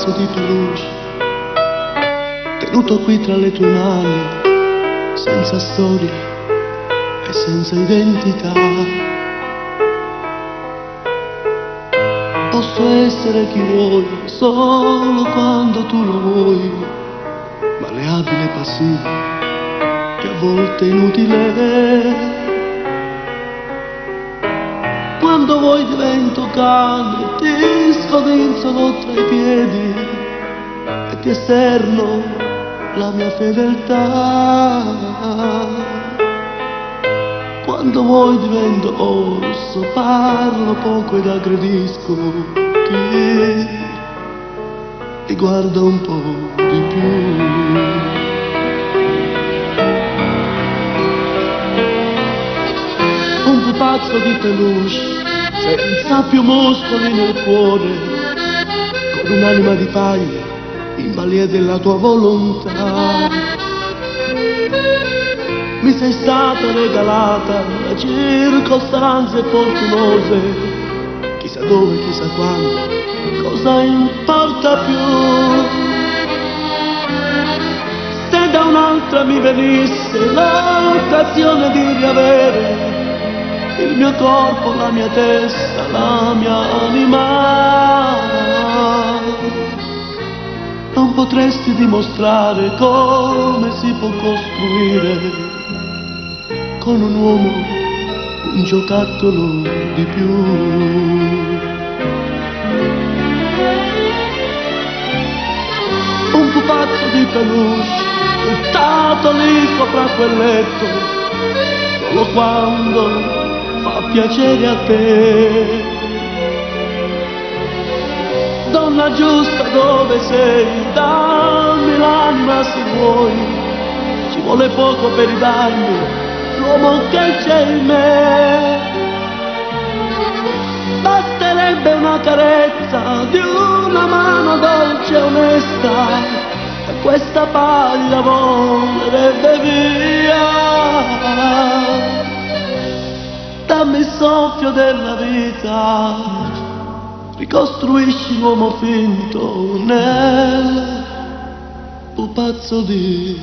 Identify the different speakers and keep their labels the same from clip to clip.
Speaker 1: pupazzo di peluche, tenuto qui tra le tue mani, senza storia e senza identità. Posso essere chi vuoi, solo quando tu lo vuoi, maleabile e passivo, che a volte è inutile. Quando vuoi divento cane, ti scodinzolo tra i piedi e ti esterno la mia fedeltà. Quando vuoi divento orso, parlo poco ed aggredisco chi ti guarda un po' di più. Un pupazzo di peluche, senza più muscoli nel cuore, con un'anima di paglia, in balia della tua volontà. Mi sei stata regalata da circostanze fortunose, chissà dove, chissà quando, cosa importa più? Se da un'altra mi venisse l'occasione di riavere il mio corpo, la mia testa, la mia anima, non potresti dimostrare come si può costruire con un uomo un giocattolo di più. Un pupazzo di peluche buttato lì sopra quel letto, solo quando fa piacere a te. Donna giusta, dove sei? Dammi l'anima se vuoi, ci vuole poco per ridarmi l'uomo che c'è in me. Basterebbe una carezza di una mano dolce e onesta e questa paglia volerebbe via. Dammi il soffio della vita, ricostruisci l'uomo finto nel pupazzo di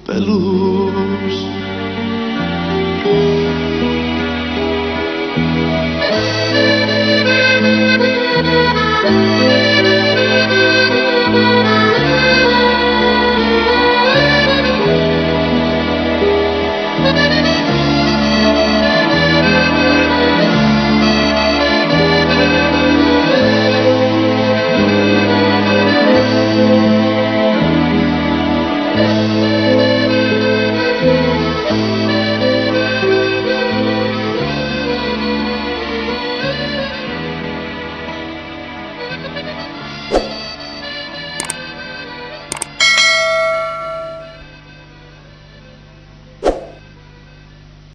Speaker 1: peluche.